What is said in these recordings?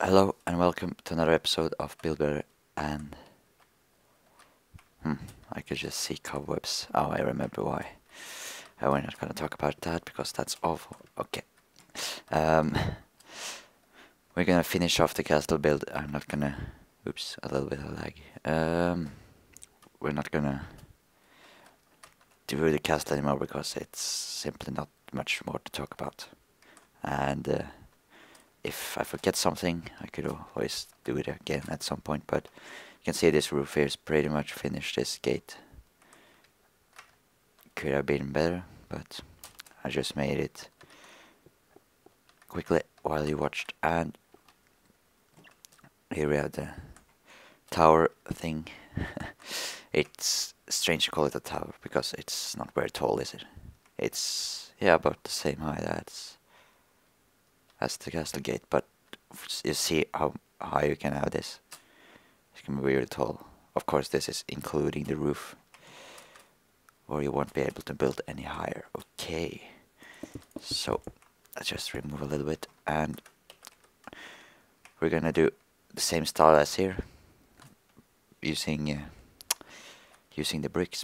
Hello and welcome to another episode of Builder and I could just see cobwebs. Oh, I remember why. We're not gonna talk about that because that's awful. Okay. Um, we're gonna finish off the castle build. I'm not gonna. Oops, a little bit of lag. We're not gonna do the castle anymore because it's simply not much more to talk about. And if I forget something, I could always do it again at some point, but you can see this roof here is pretty much finished. This gate could have been better, but I just made it quickly while you watched. And here we have the tower thing. It's strange to call it a tower because it's not very tall, is it? It's, yeah, about the same height as the castle gate, but you see how high you can have this. It can be really tall. Of course, this is including the roof, or you won't be able to build any higher. Okay, so let's just remove a little bit, and we're gonna do the same style as here, using the bricks.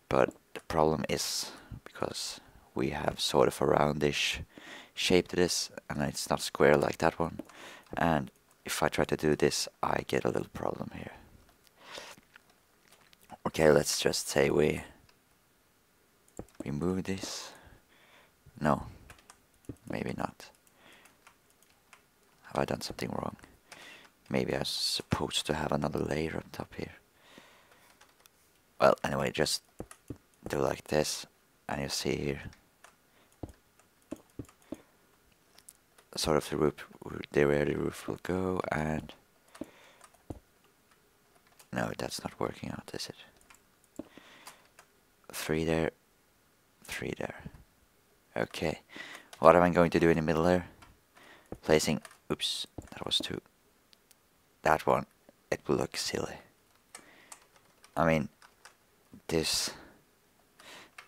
But the problem is because we have sort of a roundish shape to this, and it's not square like that one. And if I try to do this, I get a little problem here. Okay, let's just say we remove this. No, maybe not. Have I done something wrong? Maybe I was supposed to have another layer on top here. Well, anyway, just do like this, and you see here sort of the roof, where the roof will go, and no, that's not working out, is it? 3 there, 3 there. Okay, what am I going to do in the middle there? Placing, oops, that was 2. That one, it will look silly. I mean, this,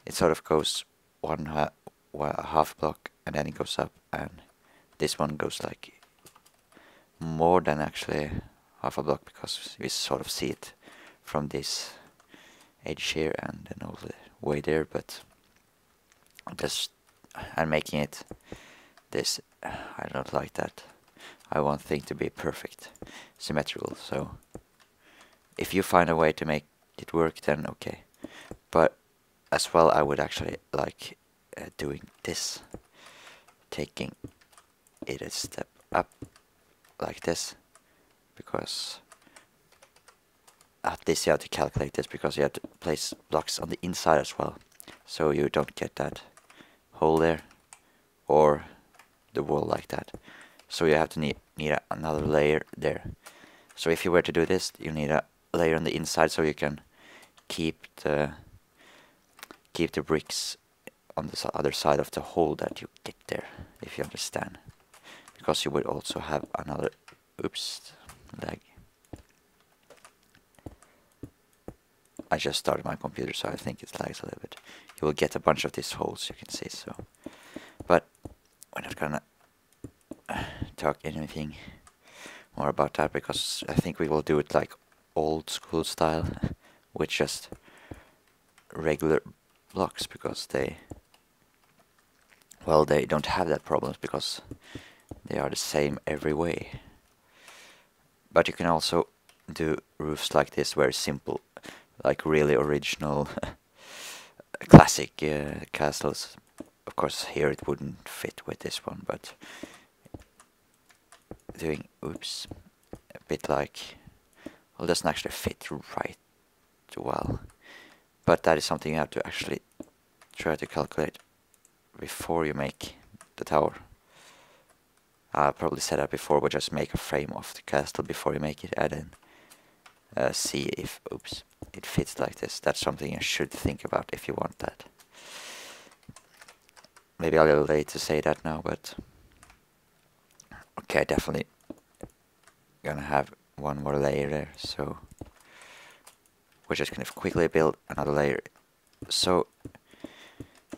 it sort of goes half block, and then it goes up, and this one goes like more than actually half a block, because we sort of see it from this edge here and then all the way there. But I'm making it this. I don't like that. I want things to be perfect, symmetrical. So if you find a way to make it work, then okay. But as well, I would actually like doing this, taking it a step up like this, because at least you have to calculate this, because you have to place blocks on the inside as well, so you don't get that hole there or the wall like that. So you have to need another layer there. So if you were to do this, you need a layer on the inside, so you can keep the bricks on the other side of the hole that you get there, if you understand. Because you would also have another, oops, lag. I just started my computer, so I think it lags a little bit. You will get a bunch of these holes, you can see. So, but we're not gonna talk anything more about that, because I think we will do it like old school style with just regular blocks, because they don't have that problem, because they are the same every way. But you can also do roofs like this, very simple, like really original classic castles. Of course, here it wouldn't fit with this one, but doing, oops, a bit like, well, it doesn't actually fit right well. But that is something you have to actually try to calculate before you make the tower. I probably said that before, but just make a frame of the castle before you make it, and then see if, oops, it fits like this. That's something you should think about if you want that. Maybe a little late to say that now, but okay, definitely gonna have one more layer there, so we're just gonna quickly build another layer. So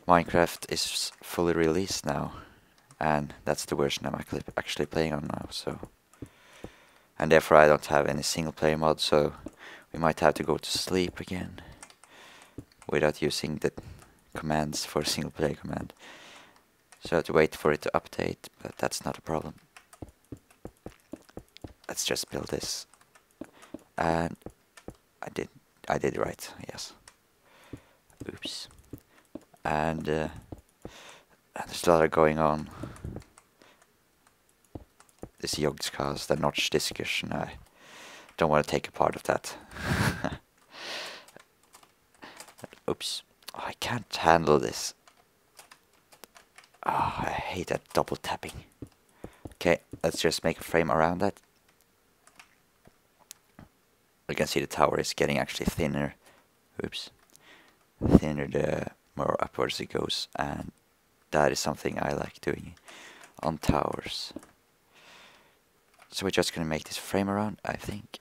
Minecraft is fully released now, and that's the version I'm actually playing on now. So and therefore I don't have any single player mod, so we might have to go to sleep again without using the commands for single player command. So I have to wait for it to update, but that's not a problem. Let's just build this. And I did it right, yes. Oops. And there's a lot going on. This Yogscast, the Notch discussion, I don't want to take a part of that. Oops. Oh, I can't handle this. Oh, I hate that double tapping. Okay, let's just make a frame around that. You can see the tower is getting actually thinner. Oops. Thinner the more upwards it goes, and that is something I like doing on towers. So we're just gonna make this frame around, I think.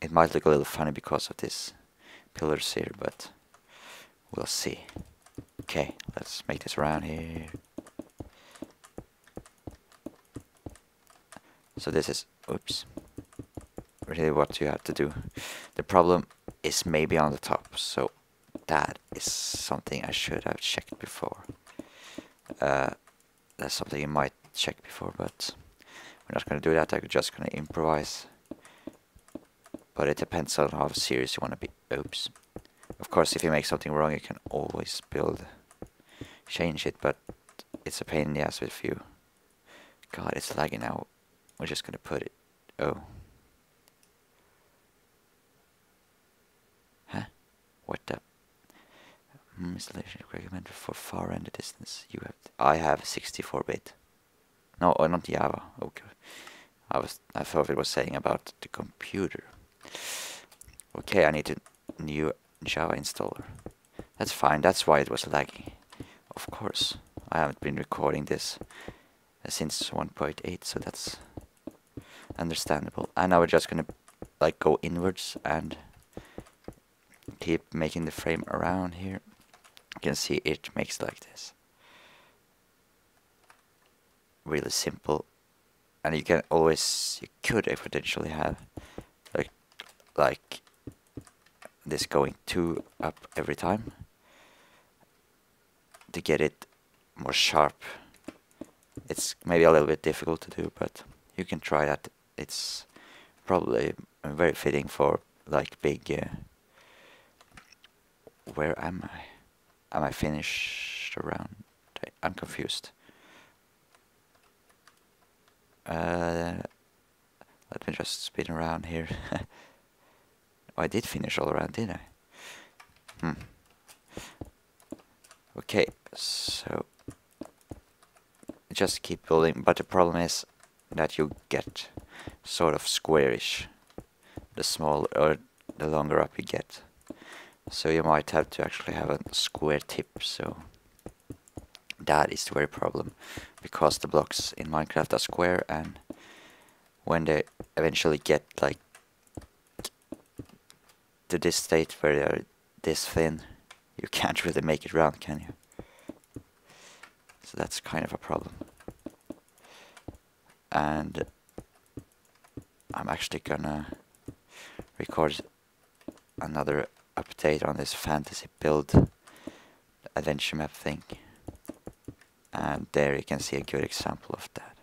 It might look a little funny because of this pillars here, but we'll see. Okay, let's make this around here. So this is, oops, really what you have to do. The problem is maybe on the top, so that is something I should have checked before. That's something you might check before, but we're not going to do that. I'm just going to improvise. But it depends on how serious you want to be. Oops. Of course, if you make something wrong, you can always change it, but it's a pain in the ass with you. God, it's lagging now. We're just going to put it. Oh. Huh? What the? Installation recommended for far end distance. I have 64-bit. No, not Java. Okay. I thought it was saying about the computer. Okay, I need a new Java installer. That's fine. That's why it was laggy. Of course, I haven't been recording this since 1.8, so that's understandable. And now we're just gonna like go inwards and keep making the frame around here. You can see it makes like this. Really simple, and you could potentially have like this going 2 up every time to get it more sharp. It's maybe a little bit difficult to do, but you can try that. It's probably very fitting for like big. Where am I? Am I finished around? I'm confused. Let me just spin around here. Oh, I did finish all around, didn't I? Okay, so just keep building, but the problem is that you get sort of squarish the smaller or the longer up you get. So you might have to actually have a square tip, so that is the very problem, because the blocks in Minecraft are square, and when they eventually get like to this state where they're this thin, you can't really make it round, can you? So that's kind of a problem. And I'm actually gonna record another update on this fantasy build adventure map thing, and there you can see a good example of that.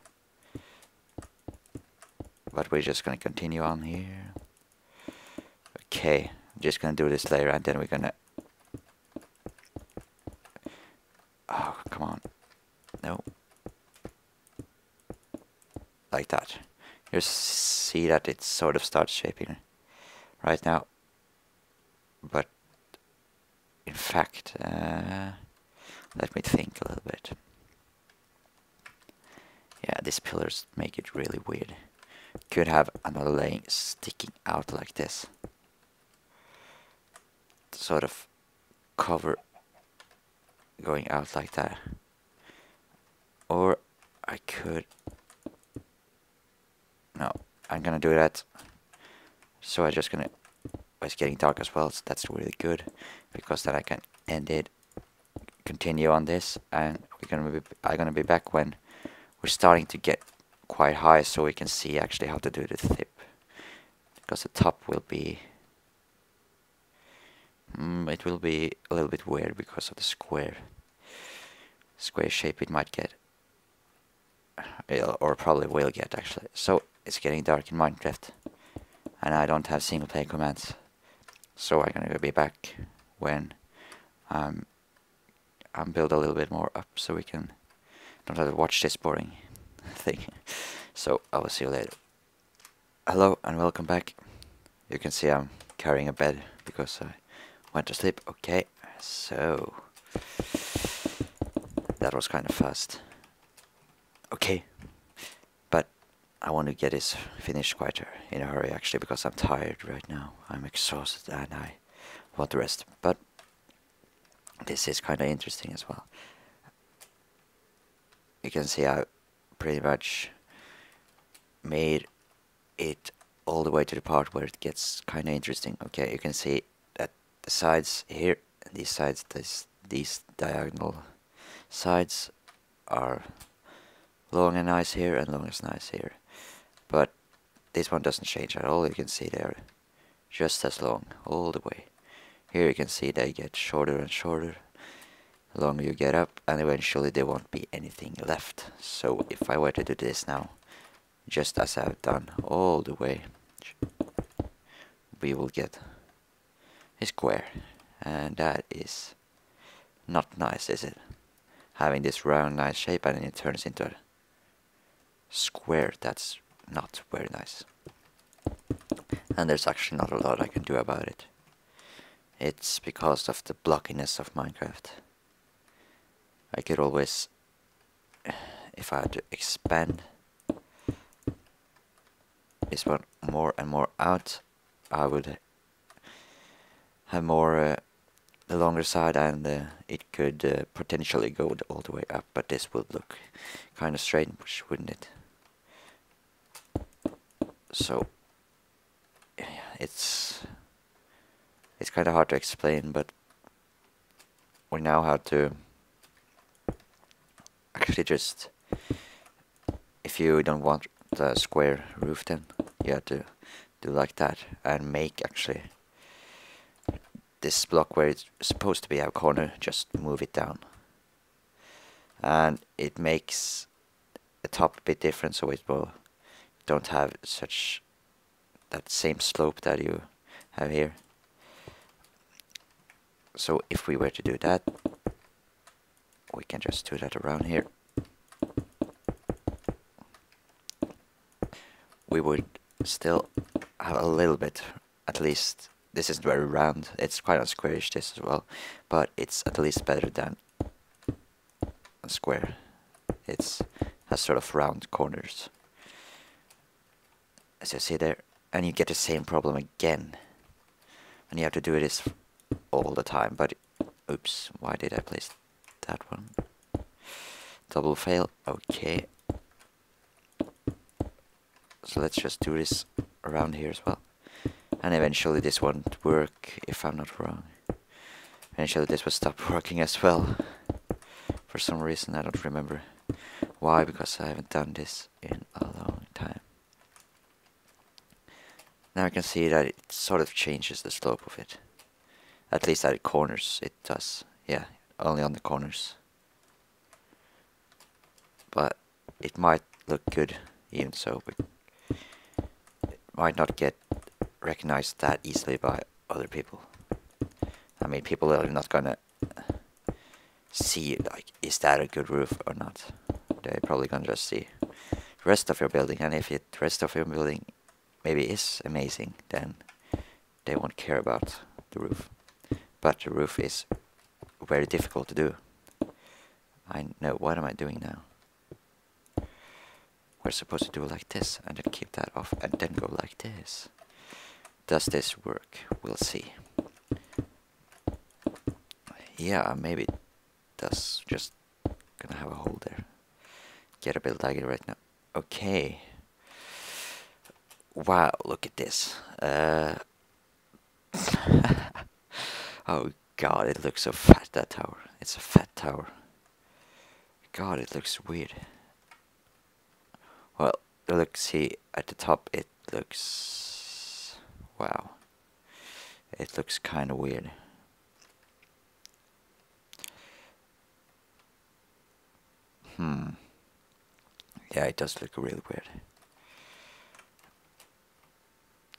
But we're just gonna continue on here. Okay, I'm just gonna do this later, and then we're gonna... Oh, come on. No. Like that. You see that it sort of starts shaping right now. But in fact, let me think a little bit. Yeah, these pillars make it really weird. Could have another laying sticking out like this. Sort of cover going out like that. Or I could... No, I'm gonna do that. So I'm just gonna... It's getting dark as well, so that's really good, because then I can end it, continue on this, and I'm gonna be back when we're starting to get quite high, so we can see actually how to do the tip. because the top will be it will be a little bit weird because of the square shape it might get, or probably will get actually. So it's getting dark in Minecraft, and I don't have single player commands, so I'm gonna be back when I'm build a little bit more up, so we can don't have to watch this boring thing. So I will see you later. Hello and welcome back. You can see I'm carrying a bed because I went to sleep. Okay, so that was kind of fast. Okay, but I want to get this finished quite in a hurry actually, because I'm tired right now. I'm exhausted and I want to rest. But this is kind of interesting as well. You can see I pretty much made it all the way to the part where it gets kind of interesting. Okay, you can see that the sides here, these sides, these diagonal sides are long and nice here and long and nice here, but this one doesn't change at all. You can see they're just as long all the way. Here you can see they get shorter and shorter the longer you get up, and eventually there won't be anything left. So if I were to do this now, just as I've done all the way, we will get a square, and that is not nice, is it? Having this round nice shape and then it turns into a square, that's not very nice. And there's actually not a lot I can do about it. It's because of the blockiness of Minecraft. I could always, if I had to expand this one more and more out, I would have more the longer side, and it could potentially go all the way up, but this would look kind of strange, wouldn't it? So yeah, it's kind of hard to explain, but we now have to actually just, if you don't want the square roof, then you have to do like that and make actually this block where it's supposed to be a corner, just move it down, and it makes the top a bit different, so it will don't have such that same slope that you have here. So if we were to do that, we can just do that around here. We would still have a little bit, at least. This isn't very round, it's quite a squarish this as well, but it's at least better than a square. It has sort of round corners, as you see there, and you get the same problem again, and you have to do this all the time. But oops, why did I place that one? Double fail. Okay, so let's just do this around here as well, and eventually this won't work if I'm not wrong. Eventually this will stop working as well for some reason. I don't remember why, because I haven't done this in a long time. Now I can see that it sort of changes the slope of it. At least at the corners it does. Yeah, only on the corners. But it might look good even so, but it might not get recognized that easily by other people. I mean, people are not gonna see, like, is that a good roof or not? They're probably gonna just see the rest of your building, and if the rest of your building maybe is amazing, then they won't care about the roof. But the roof is very difficult to do. I know, what am I doing now? We're supposed to do it like this, and then keep that off, and then go like this. Does this work? We'll see. Yeah, maybe it does. Just gonna have a hole there. Get a bit laggy right now. Okay. Wow, look at this. Oh god, it looks so fat, that tower. It's a fat tower. God, it looks weird. Well, look, see, at the top it looks Wow, it looks kind of weird. Yeah, it does look really weird.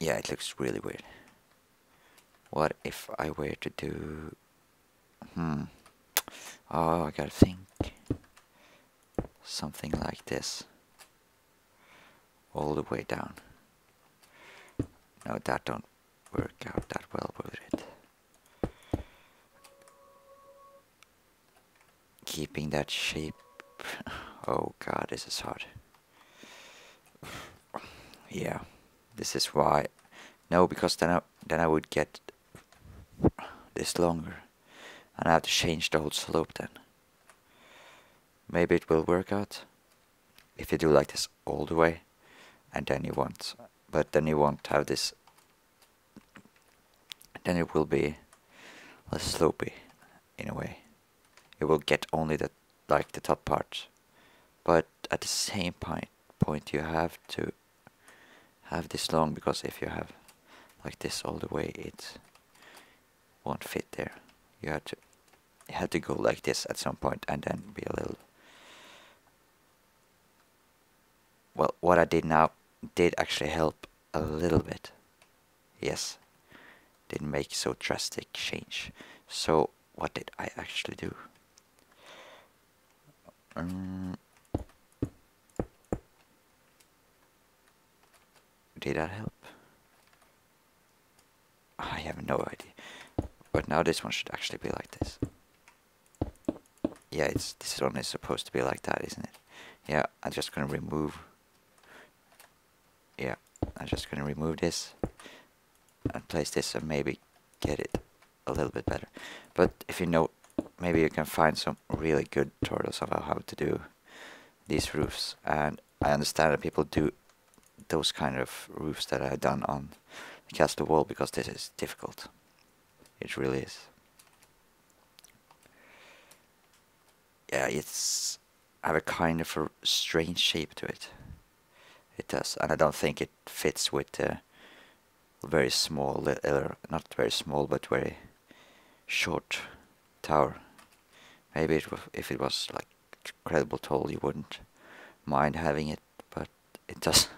Yeah, it looks really weird. What if I were to do... Oh, I gotta think. Something like this. All the way down. No, that don't work out that well with it. Keeping that shape. Oh god, this is hard. Yeah, this is why. No, because then I would get this longer, and I have to change the whole slope then. Maybe it will work out if you do like this all the way, and then you won't. But then you won't have this. Then it will be less slopey, in a way. It will get only the top part, but at the same point you have to have this long, because if you have like this all the way, it won't fit there. You have to go like this at some point, and then be a little. Well, what I did now did actually help a little bit. Yes, didn't make so drastic change. So what did I actually do? Did that help? I have no idea. But now this one should actually be like this. Yeah, this one is supposed to be like that, isn't it? Yeah, I'm just gonna remove. Yeah, I'm just gonna remove this and place this and maybe get it a little bit better. But if you know, maybe you can find some really good tutorials about how to do these roofs. And I understand that people do those kind of roofs that I've done on the castle wall, because this is difficult. It really is. Yeah, it's have a kind of a strange shape to it. It does, and I don't think it fits with the very small, not very small, but very short tower. Maybe if it was like incredible tall, you wouldn't mind having it, but it does.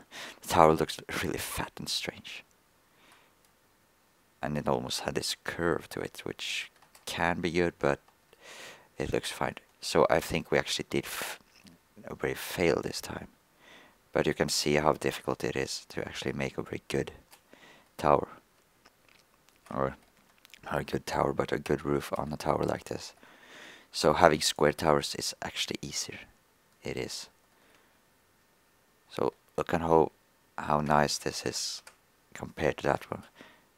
The tower looks really fat and strange, and it almost had this curve to it, which can be good, but it looks fine. So I think we actually did very fail this time, but you can see how difficult it is to actually make a very good tower, or not a good tower, but a good roof on a tower like this. So having square towers is actually easier. It is. So look at how nice this is compared to that one.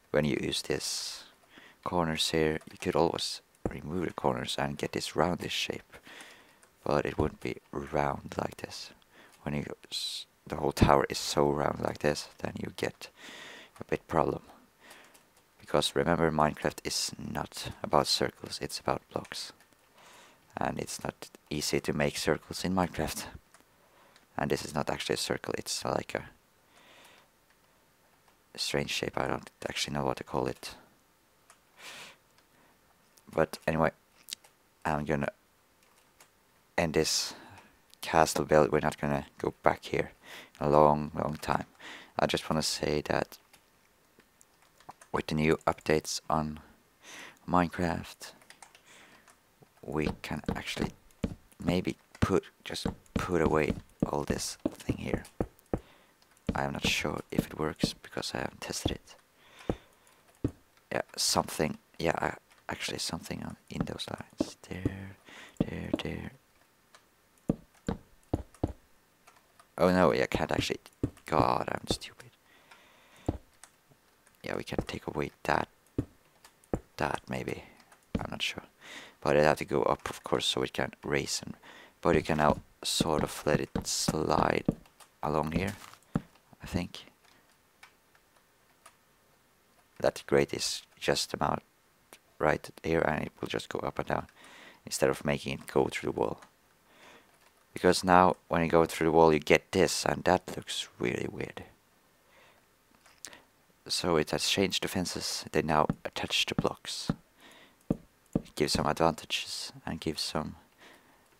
When you use this corners here, you could always remove the corners and get this roundish shape, but it wouldn't be round like this. When the whole tower is so round like this, then you get a bit problem. Because remember, Minecraft is not about circles, it's about blocks. And it's not easy to make circles in Minecraft. And this is not actually a circle, it's like a strange shape. I don't actually know what to call it. But anyway, I'm gonna end this castle build. We're not gonna go back here in a long time. I just want to say that with the new updates on Minecraft, we can actually maybe just put away all this thing here. I'm not sure if it works because I haven't tested it. Yeah, something. Yeah, actually something in those lines. There. Oh no, I can't actually. God, I'm stupid. Yeah, we can take away that maybe. I'm not sure. But it have to go up, of course, so it can raise. But you can now sort of let it slide along here, I think. That grate is just about right here, and it will just go up and down instead of making it go through the wall. Because now when you go through the wall you get this, and that looks really weird. So it has changed the fences. They now attach the blocks. It gives some advantages and gives some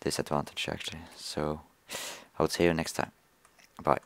disadvantage actually. So I will see you next time. Bye.